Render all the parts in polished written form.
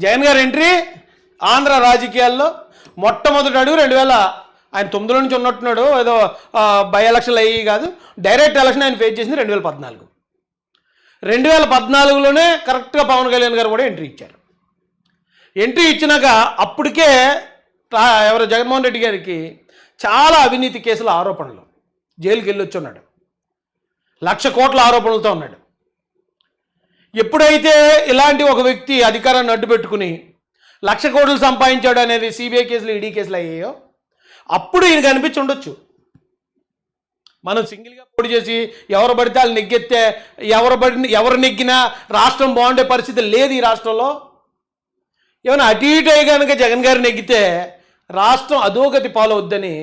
జగన్ గారి ఎంట్రీ ఆంధ్ర రాజకీయాల్లో మొట్టమొదటి అడుగు 2000 ఆయన 9 నుంచి ఉన్నట్టున్నాడు, ఏదో బై ఎలక్షన్లు అయ్యి కాదు, డైరెక్ట్ ఎలక్షన్ ఆయన ఫేస్ చేసింది 2014. 2014లోనే కరెక్ట్గా పవన్ కళ్యాణ్ గారు కూడా ఎంట్రీ ఇచ్చారు. ఎంట్రీ ఇచ్చినాక అప్పటికే ఎవరు జగన్మోహన్ రెడ్డి గారికి చాలా అవినీతి కేసుల ఆరోపణలు, జైలుకి వెళ్ళొచ్చి ఉన్నాడు, 1,00,000 కోట్ల ఆరోపణలతో ఉన్నాడు. ఎప్పుడైతే ఇలాంటి ఒక వ్యక్తి అధికారాన్ని అడ్డు పెట్టుకుని 1,00,000 కోట్లు సంపాదించాడు అనేది సిబిఐ కేసులు, ఈడీ కేసులు అయ్యాయో అప్పుడు ఈయన కనిపించి ఉండొచ్చు. మనం సింగిల్గా పోటీ చేసి ఎవరు పడితే వాళ్ళు నెగ్గెత్తే, ఎవరు నెగ్గినా రాష్ట్రం బాగుండే పరిస్థితి లేదు ఈ రాష్ట్రంలో. ఏమైనా అటు ఇటు అయ్యి కనుక జగన్ గారు నెగ్గితే రాష్ట్రం అధోగతి పాలవద్దని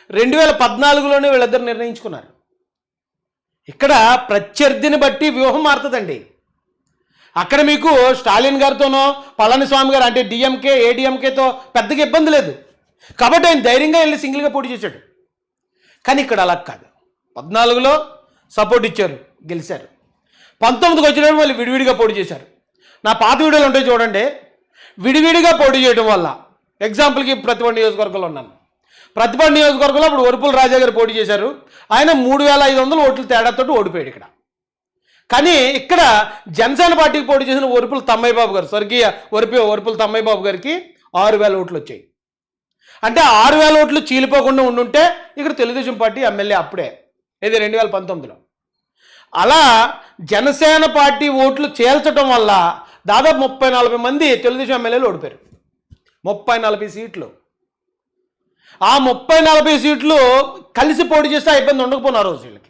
2014లోనే వీళ్ళిద్దరు నిర్ణయించుకున్నారు. ఇక్కడ ప్రత్యర్థిని బట్టి వ్యూహం మారుతుందండి. అక్కడ మీకు స్టాలిన్ గారితోనో పళనిస్వామి గారు అంటే డిఎంకే ఏడిఎంకేతో పెద్దగా ఇబ్బంది లేదు కాబట్టి ఆయన ధైర్యంగా వెళ్ళి సింగిల్గా పోటీ చేశాడు. కానీ ఇక్కడ అలా కాదు. 14లో సపోర్ట్ ఇచ్చారు, గెలిచారు. 19కి వచ్చినప్పుడు మళ్ళీ విడివిడిగా పోటీ చేశారు. నా పాత వీడియోలు ఉంటాయి చూడండి. విడివిడిగా పోటీ చేయడం వల్ల ఎగ్జాంపుల్కి ప్రతిపాడు నియోజకవర్గంలో ఉన్నాను. ప్రతిపాడు నియోజకవర్గంలో ఇప్పుడు వరుపుల రాజా గారు పోటీ చేశారు. ఆయన 3,500 ఓట్ల తేడాతో ఓడిపోయాడు ఇక్కడ. కానీ ఇక్కడ జనసేన పార్టీకి పోటీ చేసిన వరుపుల తమ్మయ్య బాబు గారు, స్వర్గీయ వరుపుల తమ్మయ్య బాబు గారికి 6,000 ఓట్లు వచ్చాయి. అంటే 6,000 ఓట్లు చీలిపోకుండా ఉండుంటే ఇక్కడ తెలుగుదేశం పార్టీ ఎమ్మెల్యే అప్పుడే, ఇది 2019లో. అలా జనసేన పార్టీ ఓట్లు చేల్చడం వల్ల దాదాపు 30-40 మంది తెలుగుదేశం ఎమ్మెల్యేలు ఓడిపోయారు. 30-40 సీట్లు. ఆ 30-40 సీట్లు కలిసి పోటీ చేస్తే ఆ ఇబ్బంది ఉండకపోయిన ఆ రోజు వీళ్ళకి.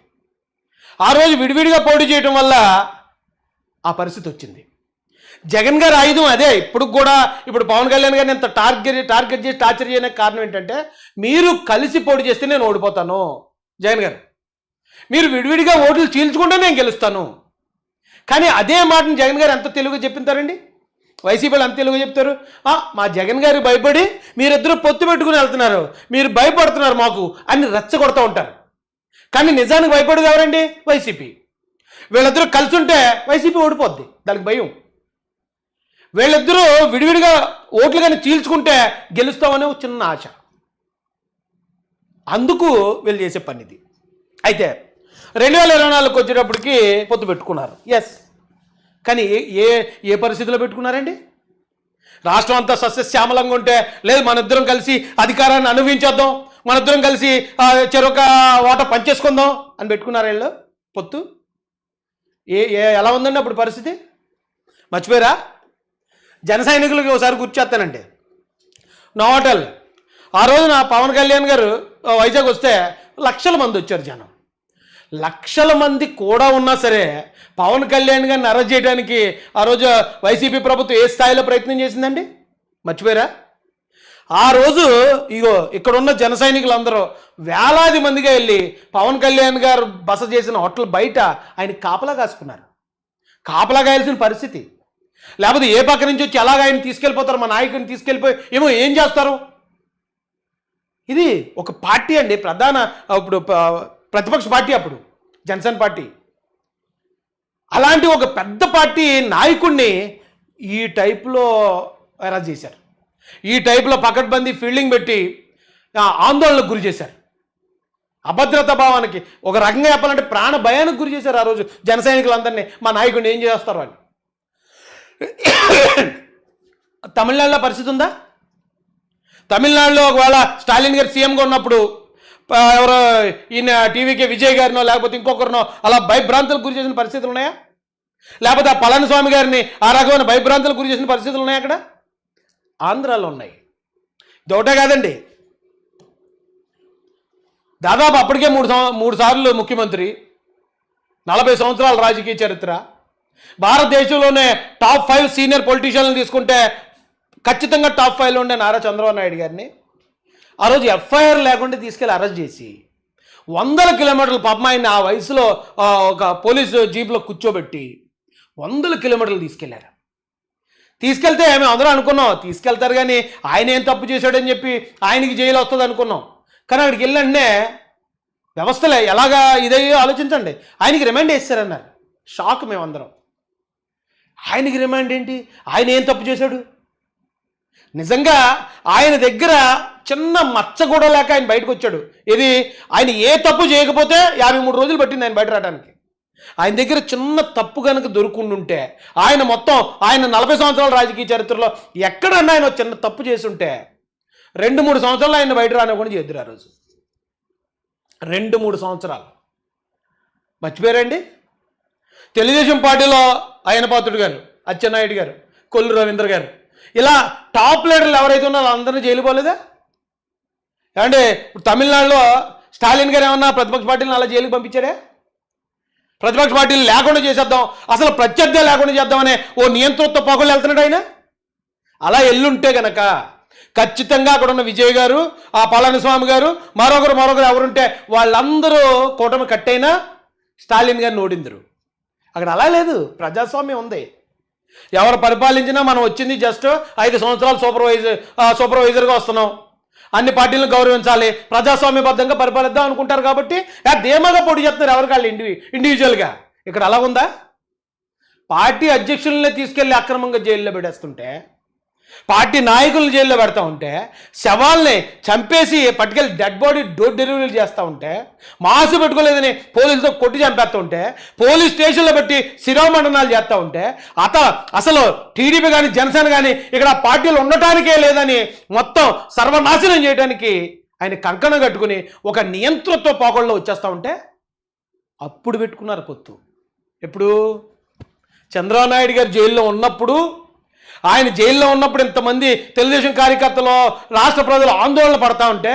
ఆ రోజు విడివిడిగా పోటీ చేయడం వల్ల ఆ పరిస్థితి వచ్చింది. జగన్ గారి ఆయుధం అదే. ఇప్పుడు పవన్ కళ్యాణ్ గారిని ఎంత టార్గెట్ చేసి టార్చర్ చేయడానికి కారణం ఏంటంటే, మీరు కలిసి పోటీ చేస్తే నేను ఓడిపోతాను జగన్ గారు, మీరు విడివిడిగా ఓట్లు చీల్చుకుంటే నేను గెలుస్తాను. కానీ అదే మాటను జగన్ గారు ఎంత తెలుగుగా చెప్పింటారండి. వైసీపీలు అంత తెలుగు చెప్తారు. మా జగన్ గారు భయపడి మీరిద్దరూ పొత్తు పెట్టుకుని వెళ్తున్నారు, మీరు భయపడుతున్నారు మాకు అని రెచ్చగొడుతూ ఉంటారు. కానీ నిజానికి భయపడేది ఎవరండి? వైసీపీ. వీళ్ళిద్దరూ కలిసి ఉంటే వైసీపీ ఓడిపోద్ది, దానికి భయం. వీళ్ళిద్దరూ విడివిడిగా ఓట్లు కానీ చీల్చుకుంటే గెలుస్తామనే ఒక చిన్న ఆశ. అందుకు వీళ్ళు చేసే పని ఇది. అయితే 2024 వచ్చేటప్పటికి పొత్తు పెట్టుకున్నారు. ఎస్, కానీ ఏ పరిస్థితిలో పెట్టుకున్నారండి? రాష్ట్రం అంతా సస్యశ్యామలంగా ఉంటే, లేదు మనిద్దరం కలిసి అధికారాన్ని అనుభవించేద్దాం, మనిద్దరం కలిసి చెరొక ఓట పంచేసుకుందాం అని పెట్టుకున్నారు వీళ్ళు పొత్తు. ఎలా ఉందండి అప్పుడు పరిస్థితి? మర్చిపోయారా? జన సైనికులకి ఒకసారి గుర్తు చేస్తానండి. నోవాటల్ ఆ రోజు నా పవన్ కళ్యాణ్ గారు వైజాగ్ వస్తే 1,00,000 మంది వచ్చారు జనం. 1,00,000 మంది కూడా ఉన్నా సరే పవన్ కళ్యాణ్ గారిని అరెస్ట్ చేయడానికి ఆ రోజు వైసీపీ ప్రభుత్వం ఏ స్థాయిలో ప్రయత్నం చేసిందండి? మర్చిపోయారా? ఆ రోజు ఇక్కడ ఉన్న జన సైనికులందరూ వేలాది మందిగా వెళ్ళి పవన్ కళ్యాణ్ గారు బస చేసిన హోటల్ బయట ఆయన కాపలా కాసుకున్నారు. కాపలా కాయాల్సిన పరిస్థితి. లేకపోతే ఏ పక్క నుంచి వచ్చి ఎలాగ ఆయన తీసుకెళ్ళిపోతారు, మా నాయకుడిని తీసుకెళ్ళిపోయి ఏం చేస్తారు? ఇది ఒక పార్టీ అండి, ఇప్పుడు ప్రతిపక్ష పార్టీ అప్పుడు జనసేన పార్టీ. అలాంటి ఒక పెద్ద పార్టీ నాయకుడిని ఈ టైప్లో అరెస్ట్ చేశారు. ఈ టైప్లో పకడ్బందీ ఫీల్డింగ్ పెట్టి ఆందోళనకు గురి చేశారు. అభద్రతా భావానికి ఒక రకంగా చెప్పాలంటే ప్రాణ భయానికి గురి చేశారు ఆ రోజు జన సైనికులందరినీ. మా నాయకుడిని ఏం చేస్తారు అని. తమిళనాడులో పరిస్థితి ఉందా? తమిళనాడులో ఒకవేళ స్టాలిన్ గారు సీఎంగా ఉన్నప్పుడు ఎవరో ఈయన టీవీకే విజయ్ గారినో లేకపోతే ఇంకొకరినో అలా భయభ్రాంతులకు గురి చేసిన పరిస్థితులు ఉన్నాయా? లేకపోతే ఆ పళనిస్వామి గారిని ఆ రకమైన భయభ్రాంతులకు గురి చేసిన పరిస్థితులు ఉన్నాయా? అక్కడ ఆంధ్రాలో ఉన్నాయి. ఇది ఒకటే కాదండి, దాదాపు అప్పటికే మూడు సార్లు ముఖ్యమంత్రి, 40 సంవత్సరాల రాజకీయ చరిత్ర. భారతదేశంలోనే టాప్ 5 సీనియర్ పొలిటీషియన్లు తీసుకుంటే ఖచ్చితంగా టాప్ 5లో ఉండే నారా చంద్రబాబు నాయుడు గారిని ఆ రోజు ఎఫ్ఐఆర్ లేకుండా తీసుకెళ్ళి అరెస్ట్ చేసి 100 కిలోమీటర్లు, పాపం ఆయన ఆ వయసులో ఒక పోలీసు జీప్లో కూర్చోబెట్టి 100 కిలోమీటర్లు తీసుకెళ్లారు. తీసుకెళ్తే మేము అందరూ అనుకున్నాం తీసుకెళ్తారు కానీ ఆయన ఏం తప్పు చేశాడని చెప్పి ఆయనకి జైలు వస్తుంది అనుకున్నాం. కానీ అక్కడికి వెళ్ళంటే వ్యవస్థలే ఎలాగా ఇదయ్యో ఆలోచించండి. ఆయనకి రిమాండ్ వేస్తారన్నారు. షాక్ మేమందరం. ఆయనకి రిమాండ్ ఏంటి? ఆయన ఏం తప్పు చేశాడు? నిజంగా ఆయన దగ్గర చిన్న మచ్చ కూడా లేక ఆయన బయటకు వచ్చాడు. ఇది ఆయన ఏ తప్పు చేయకపోతే 53 రోజులు పట్టింది ఆయన బయట రావడానికి. ఆయన దగ్గర చిన్న తప్పు కనుక దొరుకుంటుంటే ఆయన మొత్తం ఆయన 40 సంవత్సరాల రాజకీయ చరిత్రలో ఎక్కడన్నా ఆయన చిన్న తప్పు చేసి ఉంటే 2-3 సంవత్సరాలు ఆయన బయట రానివ్వకుండా చేద్దరు. ఆ రోజు 2-3 సంవత్సరాలు మర్చిపోయారండి. తెలుగుదేశం పార్టీలో ఆయన పాత్రుడు గారు, అచ్చెన్నాయుడు గారు, కొల్లు రవీంద్ర గారు, ఇలా టాప్ లీడర్లు ఎవరైతే ఉన్నారో అందరినీ జైలు పోలేదా? ఏమంటే ఇప్పుడు తమిళనాడులో స్టాలిన్ గారు ఏమన్నా ప్రతిపక్ష పార్టీలను అలా జైలుకి పంపించారే? ప్రతిపక్ష పార్టీలు లేకుండా చేసేద్దాం, అసలు ప్రత్యర్థి లేకుండా చేద్దామనే ఓ నియంతృత్వ పగులు వెళ్తున్నాడు ఆయన. అలా ఎల్లుంటే గనక ఖచ్చితంగా అక్కడ ఉన్న విజయ్ గారు, ఆ పళనిస్వామి గారు, మరొకరు ఎవరుంటే వాళ్ళందరూ కూటమి కట్టైనా స్టాలిన్ గారిని ఓడిందరు. అక్కడ అలా లేదు, ప్రజాస్వామ్యం ఉంది. ఎవరు పరిపాలించినా మనం వచ్చింది జస్ట్ 5 సంవత్సరాలు సూపర్వైజర్గా వస్తున్నాం, అన్ని పార్టీలను గౌరవించాలి, ప్రజాస్వామ్యబద్ధంగా పరిపాలిద్దాం అనుకుంటారు. కాబట్టి ధీమాగా పోటీ చేస్తున్నారు ఎవరికి వాళ్ళు ఇండివిజువల్గా. ఇక్కడ అలా ఉందా? పార్టీ అధ్యక్షులనే తీసుకెళ్లి అక్రమంగా జైల్లో పెట్టేస్తుంటే, పార్టీ నాయకులను జైల్లో పెడతా ఉంటే, శవాల్ని చంపేసి పట్టుకెళ్ళి డెడ్ బాడీ డోర్ డెలివరీలు చేస్తూ ఉంటే, మాసు పెట్టుకోలేదని పోలీసులతో కొట్టి చంపేస్తూ ఉంటే, పోలీస్ స్టేషన్లో పెట్టి శిరోమండనాలు చేస్తూ ఉంటే, అసలు టీడీపీ కానీ జనసేన కానీ ఇక్కడ పార్టీలు ఉండటానికే లేదని మొత్తం సర్వనాశనం చేయడానికి ఆయన కంకణం కట్టుకుని ఒక నియంతృత్వ పోకళ్ళలో వచ్చేస్తూ ఉంటే అప్పుడు పెట్టుకున్నారు పొత్తు. ఎప్పుడు? చంద్రబాబు నాయుడు గారు జైల్లో ఉన్నప్పుడు, ఆయన జైల్లో ఉన్నప్పుడు ఇంతమంది తెలుగుదేశం కార్యకర్తలు రాష్ట్ర ప్రజలు ఆందోళన పడతా ఉంటే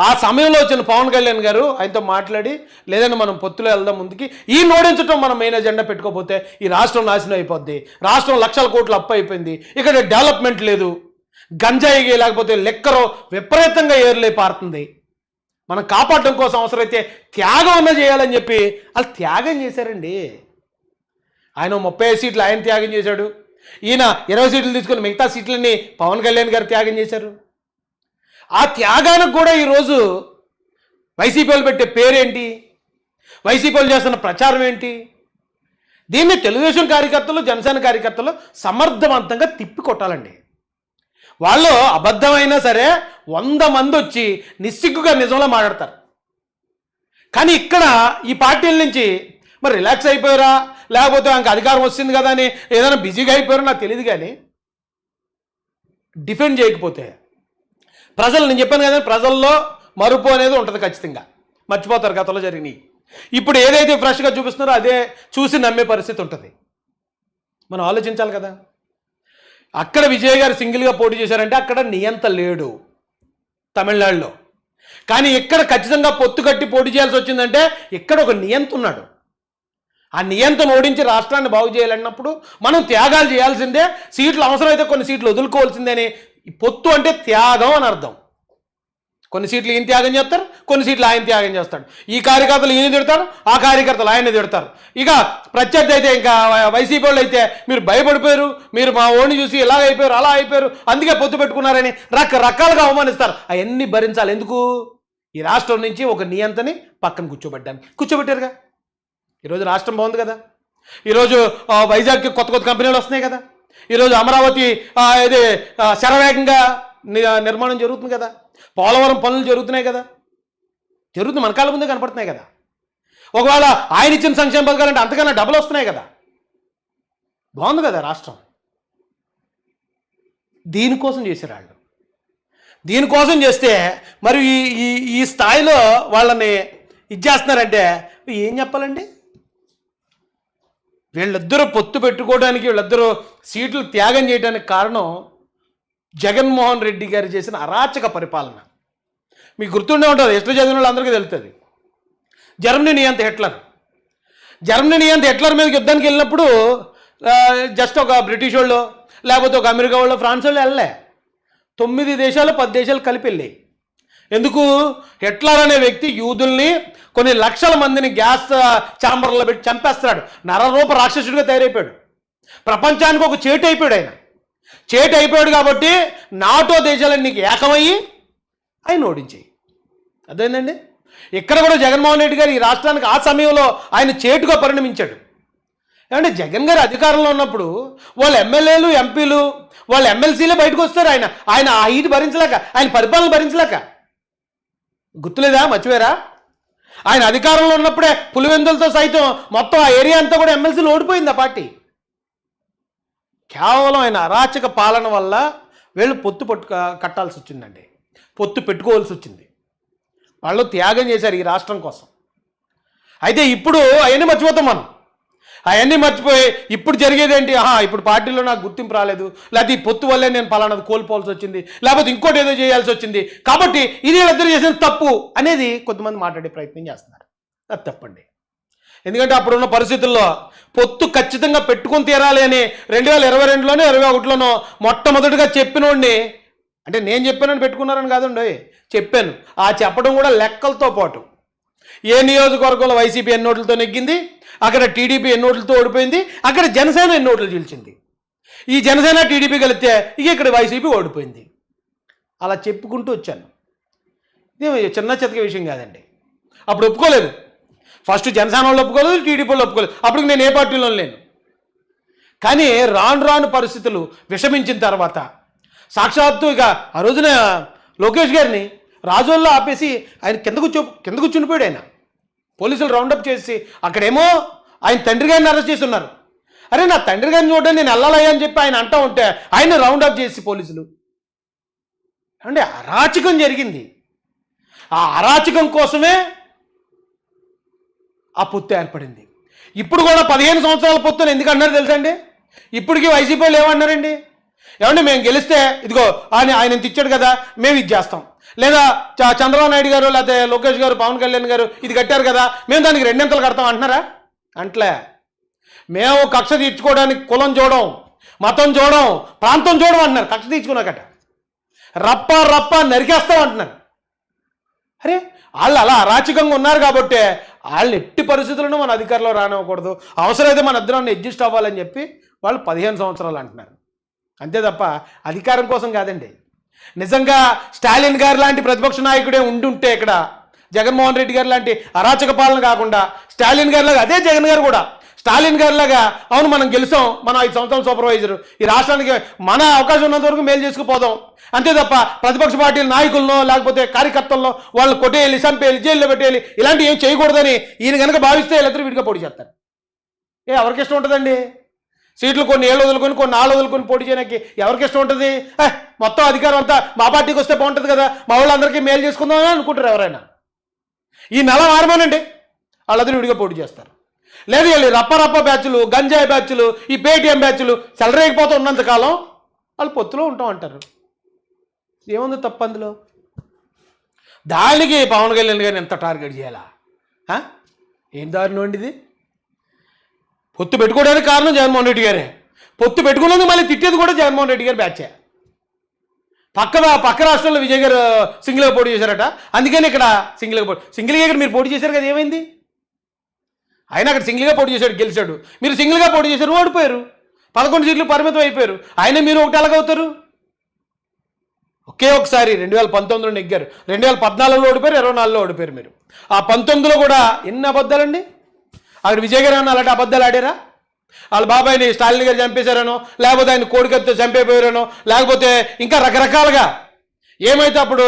ఆ సమయంలో వచ్చిన పవన్ కళ్యాణ్ గారు ఆయనతో మాట్లాడి, లేదంటే మనం పొత్తులో వెళ్దాం ముందుకి, ఈ నోడించడం మనం మెయిన్ ఎజెండా పెట్టుకోకపోతే ఈ రాష్ట్రం నాశనం అయిపోద్ది, రాష్ట్రం లక్షల కోట్లు అప్పు అయిపోయింది, ఇక్కడ డెవలప్మెంట్ లేదు, గంజాయి లేకపోతే లెక్కరో విపరీతంగా ఏర్లే పారుతుంది, మనం కాపాడడం కోసం అవసరమైతే త్యాగం అన్నా చేయాలని చెప్పి వాళ్ళు త్యాగం చేశారండి. ఆయన 35 సీట్లు ఆయన త్యాగం చేశాడు, ఈయన 20 సీట్లు తీసుకుని మిగతా సీట్లని పవన్ కళ్యాణ్ గారు త్యాగం చేశారు. ఆ త్యాగానికి కూడా ఈరోజు వైసీపీలు పెట్టే పేరేంటి, వైసీపీలు చేస్తున్న ప్రచారం ఏంటి? దీన్ని తెలుగుదేశం కార్యకర్తలు, జనసేన కార్యకర్తలు సమర్థవంతంగా తిప్పికొట్టాలండి. వాళ్ళు అబద్ధమైనా సరే 100 మంది వచ్చి నిస్సిగ్గుగా నిజంలో మాట్లాడతారు. కానీ ఇక్కడ ఈ పార్టీల నుంచి మరి రిలాక్స్ అయిపోయారా, లేకపోతే ఇంకా అధికారం వస్తుంది కదా అని ఏదైనా బిజీగా అయిపోయారో నాకు తెలియదు. కానీ డిఫెండ్ చేయకపోతే ప్రజలు, నేను చెప్పాను కదా, ప్రజల్లో మరుపు అనేది ఉంటుంది, ఖచ్చితంగా మర్చిపోతారు గతంలో జరిగినాయి. ఇప్పుడు ఏదైతే ఫ్రెష్గా చూపిస్తున్నారో అదే చూసి నమ్మే పరిస్థితి ఉంటుంది. మనం ఆలోచించాలి కదా. అక్కడ విజయ్ గారు సింగిల్గా పోటీ చేశారంటే అక్కడ నియంత లేడు తమిళనాడులో. కానీ ఇక్కడ ఖచ్చితంగా పొత్తు కట్టి పోటీ చేయాల్సి వచ్చిందంటే ఇక్కడ ఒక నియంత ఉన్నాడు. ఆ నియంతను ఓడించి రాష్ట్రాన్ని బాగు చేయాలన్నప్పుడు మనం త్యాగాలు చేయాల్సిందే, సీట్లు అవసరమైతే కొన్ని సీట్లు వదులుకోవాల్సిందే అని. పొత్తు అంటే త్యాగం అని అర్థం. కొన్ని సీట్లు ఈయన త్యాగం చేస్తారు, కొన్ని సీట్లు ఆయన త్యాగం చేస్తాడు. ఈ కార్యకర్తలు ఈయన తిడతారు, ఆ కార్యకర్తలు ఆయన తిడతారు. ఇక ప్రత్యర్థి అయితే, ఇంకా వైసీపీ వాళ్ళు అయితే మీరు భయపడిపోయారు, మీరు మా ఓడిని చూసి ఇలా అయిపోయారు, అలా అయిపోయారు, అందుకే పొత్తు పెట్టుకున్నారని రకరకాలుగా అవమానిస్తారు. అవన్నీ భరించాలి. ఎందుకు? ఈ రాష్ట్రం నుంచి ఒక నియంతని పక్కన కూర్చోబెట్టారుగా. ఈరోజు రాష్ట్రం బాగుంది కదా. ఈరోజు వైజాగ్కి కొత్త కంపెనీలు వస్తున్నాయి కదా. ఈరోజు అమరావతి ఇది శరవేగంగా నిర్మాణం జరుగుతుంది కదా. పోలవరం పనులు జరుగుతున్నాయి కదా. మన కాళ్ళ ముందే కనపడుతున్నాయి కదా. ఒకవేళ ఆయన ఇచ్చిన సంక్షేమ పథకాలు అంటే అంతకన్నా డబ్బులు వస్తున్నాయి కదా. బాగుంది కదా రాష్ట్రం. దీనికోసం చేశారు వాళ్ళు. దీనికోసం చేస్తే మరి ఈ స్థాయిలో వాళ్ళని ఇచ్చేస్తున్నారంటే ఏం చెప్పాలండి? వీళ్ళిద్దరూ పొత్తు పెట్టుకోవడానికి, వీళ్ళిద్దరూ సీట్లు త్యాగం చేయడానికి కారణం జగన్మోహన్ రెడ్డి గారు చేసిన అరాచక పరిపాలన. మీకు గుర్తుండే ఉంటుంది, హిస్టరీ చదివిన వాళ్ళందరికీ తెలుస్తుంది. జర్మనీ నియంత హిట్లర్ మీదకి యుద్ధానికి వెళ్ళినప్పుడు జస్ట్ ఒక బ్రిటిష్ వాళ్ళు, లేకపోతే ఒక అమెరికా వాళ్ళు, ఫ్రాన్స్ వాళ్ళు వెళ్ళలే. 9 దేశాలు 10 దేశాలు కలిపి వెళ్ళాయి. ఎందుకు? హిట్లర్ అనే వ్యక్తి యూదుల్ని, కొన్ని లక్షల మందిని గ్యాస్ ఛాంబర్లో పెట్టి చంపేస్తున్నాడు. నరరూప రాక్షసుడిగా తయారైపోయాడు. ప్రపంచానికి ఒక చేటు అయిపోయాడు. కాబట్టి నాటో దేశాలన్నీ ఏకమయ్యి ఆయన ఓడించాయి. అదేంటండి, ఇక్కడ కూడా జగన్మోహన్ రెడ్డి గారు ఈ రాష్ట్రానికి ఆ సమయంలో ఆయన చేటుగా పరిణమించాడు. ఏమంటే జగన్ గారు అధికారంలో ఉన్నప్పుడు వాళ్ళ ఎమ్మెల్యేలు, ఎంపీలు వాళ్ళు ఎమ్మెల్సీలే బయటకు వస్తారు. ఆయన ఆయన ఆ హీట్ భరించలేక, ఆయన పరిపాలన భరించలేక. గుర్తులేదా? మర్చిపోయారా? ఆయన అధికారంలో ఉన్నప్పుడే పులివెందులతో సైతం మొత్తం ఆ ఏరియా అంతా కూడా ఎమ్మెల్సీలు ఓడిపోయింది ఆ పార్టీ. కేవలం ఆయన అరాచక పాలన వల్ల వీళ్ళు పొత్తు కట్టాల్సి వచ్చిందండి, పొత్తు పెట్టుకోవాల్సి వచ్చింది. వాళ్ళు త్యాగం చేశారు ఈ రాష్ట్రం కోసం. అయితే ఇప్పుడు అవన్నీ మర్చిపోతాం మనం. అవన్నీ మర్చిపోయి ఇప్పుడు జరిగేది ఏంటి? ఇప్పుడు పార్టీలో నాకు గుర్తింపు రాలేదు, లేకపోతే ఈ పొత్తు వల్లే నేను పలానాది కోల్పోవాల్సి వచ్చింది, లేకపోతే ఇంకోటి ఏదో చేయాల్సి వచ్చింది, కాబట్టి ఇది వీళ్ళిద్దరు చేసిన తప్పు అనేది కొంతమంది మాట్లాడే ప్రయత్నం చేస్తున్నారు. అది తప్పండి. ఎందుకంటే అప్పుడున్న పరిస్థితుల్లో పొత్తు ఖచ్చితంగా పెట్టుకొని తీరాలి అని 2022లోనో 2021లోనో మొట్టమొదటిగా చెప్పినోడిని, అంటే నేను చెప్పానని పెట్టుకున్నారని కాదండి, చెప్పాను. ఆ చెప్పడం కూడా లెక్కలతో పాటు ఏ నియోజకవర్గంలో వైసీపీ ఎన్ని ఓట్లతో నెగ్గింది, అక్కడ టీడీపీ ఎన్ని ఓట్లతో ఓడిపోయింది, అక్కడ జనసేన ఎన్ని ఓట్లు గెలిచింది, ఈ జనసేన టీడీపీ గెలిస్తే ఇక ఇక్కడ వైసీపీ ఓడిపోయింది. అలా చెప్పుకుంటూ వచ్చాను. ఇది చిన్న చితక విషయం కాదండి. అప్పుడు ఒప్పుకోలేదు. ఫస్ట్ జనసేన వాళ్ళు ఒప్పుకోలేదు, టీడీపీ వాళ్ళు ఒప్పుకోలేదు. అప్పుడు నేను ఏ పార్టీలో లేను. కానీ రాను రాను పరిస్థితులు విషమించిన తర్వాత సాక్షాత్తు ఇక ఆ రోజున లోకేష్ గారిని రాజోల్లో ఆపేసి ఆయన కింద కూర్చునిపోయాడు. ఆయన పోలీసులు రౌండప్ చేసి అక్కడేమో ఆయన తండ్రి గారిని అరెస్ట్ చేసి ఉన్నారు. అరే నా తండ్రి గారిని చూడడానికి నేను వెళ్ళాలయ్యా అని చెప్పి ఆయన అంటూ ఉంటే ఆయన రౌండప్ చేసి పోలీసులు, అంటే అరాచకం జరిగింది. ఆ అరాచకం కోసమే ఆ పొత్తు ఏర్పడింది. ఇప్పుడు కూడా 15 సంవత్సరాల పొత్తుని ఎందుకు అన్నారు తెలుసండి? ఇప్పటికీ వైసీపీ వాళ్ళు ఏమన్నారండి? ఏమంటే మేము గెలిస్తే ఇదిగో ఆయన ఇచ్చాడు కదా మేము ఇది చేస్తాం, లేదా చంద్రబాబు నాయుడు గారు లేకపోతే లోకేష్ గారు పవన్ కళ్యాణ్ గారు ఇది కట్టారు కదా మేము దానికి 2 అంతలు కడతాం అంటున్నారా? అంటలే. మేము కక్ష తీర్చుకోవడానికి కులం చూడం, మతం చూడం, ప్రాంతం చూడం అంటున్నారు. కక్ష తీర్చుకున్నాకట రప్ప నరికేస్తాం అంటున్నారు. అరే వాళ్ళు అలా అరాచకంగా ఉన్నారు కాబట్టి వాళ్ళని ఎట్టి పరిస్థితులను మన అధికారంలో రానివ్వకూడదు, అవసరమైతే మన ఇద్దరం అడ్జస్ట్ అవ్వాలని చెప్పి వాళ్ళు 15 సంవత్సరాలు అంటున్నారు. అంతే తప్ప అధికారం కోసం కాదండి. నిజంగా స్టాలిన్ గారు లాంటి ప్రతిపక్ష నాయకుడే ఉండుంటే ఇక్కడ జగన్మోహన్ రెడ్డి గారు లాంటి అరాచక పాలన కాకుండా స్టాలిన్ గారిలాగా, అదే జగన్ గారు కూడా స్టాలిన్ గారిలాగా అవును మనం గెలిచాం, మనం 5 సంవత్సరాలు సూపర్వైజర్, ఈ రాష్ట్రానికి మన అవకాశం ఉన్నంత వరకు మేలు చేసుకుపోదాం, అంతే తప్ప ప్రతిపక్ష పార్టీల నాయకులను లేకపోతే కార్యకర్తలను వాళ్ళు కొట్టేయాలి, చంపేయాలి, జైల్లో పెట్టేయాలి, ఇలాంటివి ఏం చేయకూడదని ఈయన కనుక భావిస్తే వీళ్ళిద్దరూ విడిగా పోటీ చేస్తారు. ఎవరికి ఇష్టం ఉంటుందండి? సీట్లు కొన్ని ఏళ్ళు వదులుకొని కొన్ని నాళ్ళు వదులుకొని పోటీ చేయడానికి ఎవరికి ఇష్టం ఉంటుంది? మొత్తం అధికారం అంతా మా పార్టీకి వస్తే బాగుంటుంది కదా, మా వాళ్ళందరికీ మేలు చేసుకుందామని అనుకుంటారు ఎవరైనా. ఈ నెల వారమేనండి వాళ్ళందరూ విడిగా పోటీ చేస్తారు. లేదు వీళ్ళు రప్ప బ్యాచ్లు, గంజాయి బ్యాచ్లు, ఈ పేటీఎం బ్యాచ్లు సెలరేగిపోతూ ఉన్నంతకాలం వాళ్ళు పొత్తులో ఉంటాం అంటారు. ఏముంది తప్ప అందులో? దానికి పవన్ కళ్యాణ్ గారిని ఎంత టార్గెట్ చేయాలా? ఏం దారుణం అండి ఇది? పొత్తు పెట్టుకోవడానికి కారణం జగన్మోహన్ రెడ్డి గారే, పొత్తు పెట్టుకున్నందుకు మళ్ళీ తిట్టేది కూడా జగన్మోహన్ రెడ్డి గారు బ్యాచే. పక్క రాష్ట్రంలో విజయ్ గారు సింగిల్గా పోటీ చేశారట, అందుకని ఇక్కడ సింగిల్గా ఇక్కడ మీరు పోటీ చేశారు కదా, ఏమైంది? ఆయన అక్కడ సింగిల్గా పోటీ చేశాడు, గెలిచాడు. మీరు సింగిల్గా పోటీ చేశారు, ఓడిపోయారు, 11 సీట్లు పరిమితం అయిపోయారు. ఆయన మీరు ఒకటి ఎలాగవుతారు? ఒకే ఒకసారి 2019లో నెగ్గారు, 2014లో ఓడిపోయారు, 2024లో ఓడిపోయారు. మీరు ఆ 19లో కూడా ఎన్ని అబద్ధాలండి? అక్కడ విజయ్ గారు ఏమన్నా అలాంటి అబద్ధాలు ఆడారా? వాళ్ళ బాబాయిని స్టాలిన్ గారు చంపేశారనో, లేకపోతే ఆయన కోడికత్తో చంపేపోయారనో, లేకపోతే ఇంకా రకరకాలుగా ఏమైతే అప్పుడు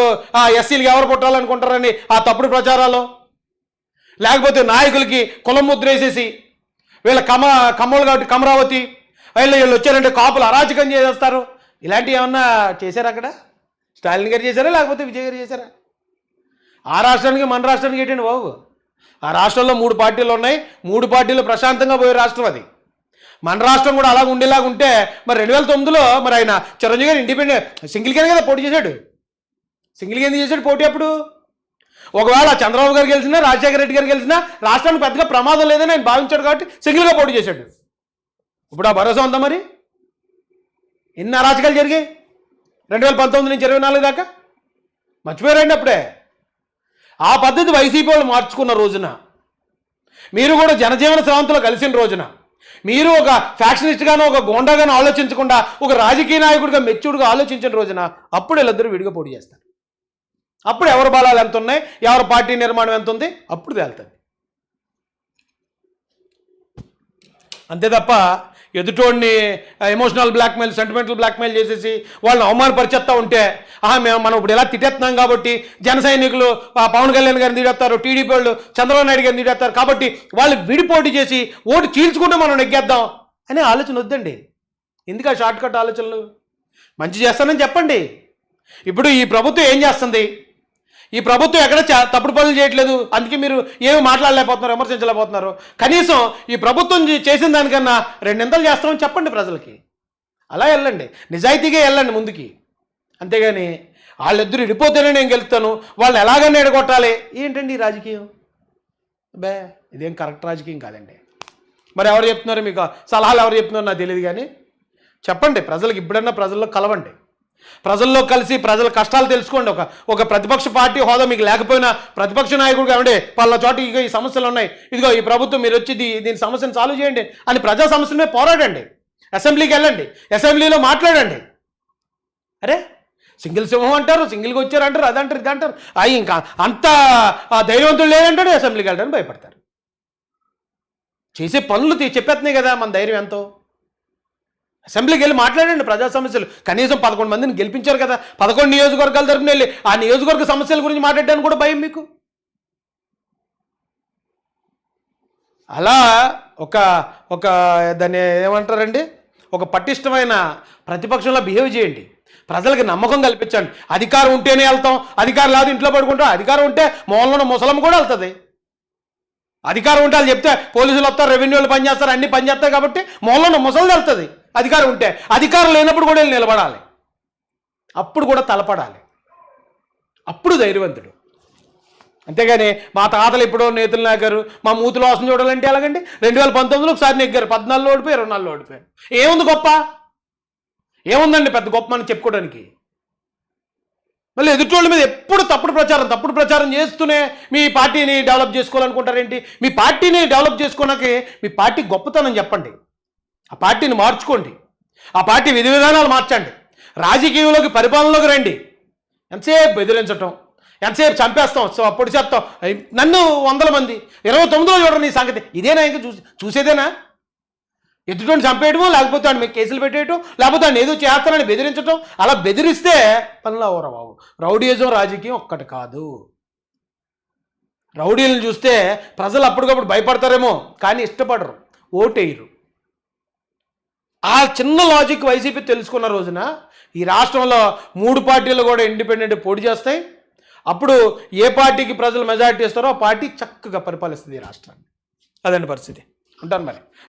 ఎస్సీలకి ఎవరు పుట్టాలనుకుంటారని ఆ తప్పుడు ప్రచారాలు, లేకపోతే నాయకులకి కులం ముద్ర వేసేసి వీళ్ళ కమ్మలు కాబట్టి కమరావతి వీళ్ళు వచ్చారంటే కాపులు అరాచకం చేసేస్తారు, ఇలాంటివి ఏమన్నా చేశారు అక్కడ? స్టాలిన్ గారు చేశారా లేకపోతే విజయ్ గారు చేశారా? ఆ రాష్ట్రానికి మన రాష్ట్రానికి ఏంటండి బాబు? ఆ రాష్ట్రంలో 3 పార్టీలు ఉన్నాయి, 3 పార్టీలు ప్రశాంతంగా పోయే రాష్ట్రం అది. మన రాష్ట్రం కూడా అలాగ ఉండేలాగా ఉంటే మరి 2009లో మరి ఆయన చిరంజీవి గారు ఇండిపెండెంట్ సింగిల్గానే కదా పోటీ చేశాడు. సింగిల్గా ఎందుకు చేశాడు పోటీ? అప్పుడు ఒకవేళ చంద్రబాబు గారు గెలిచినా రాజశేఖర రెడ్డి గారు గెలిచినా రాష్ట్రానికి పెద్దగా ప్రమాదం లేదని ఆయన భావించాడు కాబట్టి సింగిల్గా పోటీ చేశాడు. ఇప్పుడు ఆ భరోసా ఉందా? మరి ఎన్ని అరాచకాలు జరిగాయి 2019 నుంచి 24 దాకా? మర్చిపోయారండి అప్పుడే. ఆ పద్ధతి వైసీపీ వాళ్ళు మార్చుకున్న రోజున, మీరు కూడా జనజీవన స్రవంతిలో కలిసిన రోజున, మీరు ఒక ఫ్యాక్షనిస్ట్గానో ఒక గోండాగానో ఆలోచించకుండా ఒక రాజకీయ నాయకుడిగా మెచ్యూర్డ్గా ఆలోచించిన రోజున అప్పుడు వీళ్ళిద్దరూ విడిగా పోటీ చేస్తారు. అప్పుడు ఎవరి బలాలు ఎంత ఉన్నాయి, ఎవరి పార్టీ నిర్మాణం ఎంత ఉంది అప్పుడు తేలుతుంది. అంతే తప్ప ఎదుటోడిని ఎమోషనల్ బ్లాక్మెయిల్, సెంటిమెంటల్ బ్లాక్మెయిల్ చేసేసి వాళ్ళని అవమానపరిచేస్తూ ఉంటే మనం ఇప్పుడు ఎలా తిట్టేస్తున్నాం కాబట్టి జన సైనికులు పవన్ కళ్యాణ్ గారిని తిడేస్తారు, టీడీపీ వాళ్ళు చంద్రబాబు నాయుడు గారిని తిడేస్తారు, కాబట్టి వాళ్ళు విడిపోటీ చేసి ఓటు చీల్చుకుంటే మనం నెగ్గేద్దాం అనే ఆలోచన వద్దండి. ఎందుకు ఆ షార్ట్ కట్ ఆలోచనలు? మంచి చేస్తానని చెప్పండి. ఇప్పుడు ఈ ప్రభుత్వం ఏం చేస్తుంది? ఈ ప్రభుత్వం ఎక్కడ తప్పుడు పనులు చేయట్లేదు, అందుకే మీరు ఏమి మాట్లాడలేకపోతున్నారు, విమర్శించలేకపోతున్నారు. కనీసం ఈ ప్రభుత్వం చేసిన దానికన్నా రెండింతలు చేస్తామని చెప్పండి ప్రజలకి. అలా వెళ్ళండి, నిజాయితీగా వెళ్ళండి ముందుకి. అంతేగాని వాళ్ళిద్దరు విడిపోతేనే నేను గెలుస్తాను, వాళ్ళని ఎలాగైనా ఎడగొట్టాలి ఏంటండి ఈ రాజకీయం? ఇదేం కరెక్ట్ రాజకీయం కాదండి. మరి ఎవరు చెప్తున్నారు మీకు సలహాలు, ఎవరు చెప్తున్నారో నాకు తెలియదు, కానీ చెప్పండి ప్రజలకు. ఇప్పుడన్నా ప్రజల్లో కలవండి, ప్రజల్లో కలిసి ప్రజల కష్టాలు తెలుసుకోండి. ఒక ప్రతిపక్ష పార్టీ హోదా మీకు లేకపోయినా ప్రతిపక్ష నాయకుడు కావండి, పలానా చోట ఇగో ఈ సమస్యలు ఉన్నాయి, ఇదిగో ఈ ప్రభుత్వం మీరు వచ్చి దీని సమస్యను సాల్వ్ చేయండి అని ప్రజా సమస్యల మీద పోరాడండి. అసెంబ్లీకి వెళ్ళండి, అసెంబ్లీలో మాట్లాడండి. అరే సింగిల్ సింహం అంటారు, సింగిల్గా వచ్చారు అంటారు, అదంటారు ఇదంటారు. ఇంకా అంత ధైర్యవంతులు లేదంటాడు, అసెంబ్లీకి వెళ్ళడానికి భయపడతారు. చేసే పనులు చెప్పేస్తున్నాయి కదా మన ధైర్యం ఎంతో. అసెంబ్లీకి వెళ్ళి మాట్లాడండి ప్రజా సమస్యలు. కనీసం 11 మందిని గెలిపించారు కదా, 11 నియోజకవర్గాలు తరపున వెళ్ళి ఆ నియోజకవర్గ సమస్యల గురించి మాట్లాడడానికి కూడా భయం మీకు. అలా ఒక దాన్ని ఏమంటారండి, ఒక పటిష్టమైన ప్రతిపక్షంలో బిహేవ్ చేయండి, ప్రజలకు నమ్మకం కల్పించండి. అధికారం ఉంటేనే వెళ్తాం, అధికారం లేదు ఇంట్లో పడుకుంటాం. అధికారం ఉంటే మొహంలో ముసలం కూడా వెళ్తుంది. అధికారం ఉంటే వాళ్ళు చెప్తే పోలీసులు వస్తారు, రెవెన్యూలు పనిచేస్తారు, అన్ని పనిచేస్తాయి కాబట్టి మొహంలో ముసలు వెళ్తుంది. అధికారం ఉంటే, అధికారం లేనప్పుడు కూడా వెళ్ళి నిలబడాలి, అప్పుడు కూడా తలపడాలి, అప్పుడు ధైర్యవంతుడు. అంతేగాని మా తాతలు ఎప్పుడో నేతలు నాగారు, మా మూతులు వాసన చూడాలంటే ఎలాగండి? 2019లో ఒకసారి నెగ్గారు, 14లో ఓడిపోయారు, 24లో ఓడిపోయారు. ఏముంది గొప్ప? ఏముందండి పెద్ద గొప్ప అని చెప్పుకోవడానికి? మళ్ళీ ఎదుటోళ్ళ మీద ఎప్పుడు తప్పుడు ప్రచారం చేస్తూనే మీ పార్టీని డెవలప్ చేసుకోవాలనుకుంటారేంటి? మీ పార్టీని డెవలప్ చేసుకోవడానికి మీ పార్టీ గొప్పతనం చెప్పండి, ఆ పార్టీని మార్చుకోండి, ఆ పార్టీ విధి విధానాలు మార్చండి, రాజకీయంలోకి పరిపాలనలోకి రండి. ఎంతసేపు బెదిరించటం, ఎంతసేపు చంపేస్తాం, అప్పుడు చేస్తాం, నన్ను 100 మంది 29లో చూడండి ఈ సంగతి. ఇదేనా ఇంకా చూసేదేనా? ఎదుటిని చంపేయటమో, లేకపోతే వాడిని మీకు కేసులు పెట్టేయటం, లేకపోతే వాడిని ఏదో చేస్తానని బెదిరించటం. అలా బెదిరిస్తే పనులు అవరా బాబు. రౌడీయిజం రాజకీయం ఒక్కటి కాదు. రౌడీలను చూస్తే ప్రజలు అప్పటికప్పుడు భయపడతారేమో, కానీ ఇష్టపడరు, ఓటేయరు. ఆ చిన్న లాజిక్ వైసీపీ తెలుసుకున్న రోజున ఈ రాష్ట్రంలో 3 పార్టీలు కూడా ఇండిపెండెంట్ పోటీ చేస్తాయి. అప్పుడు ఏ పార్టీకి ప్రజలు మెజారిటీ ఇస్తారో ఆ పార్టీ చక్కగా పరిపాలిస్తుంది ఈ రాష్ట్రాన్ని. అదండి పరిస్థితి. ఉంటాను మరి.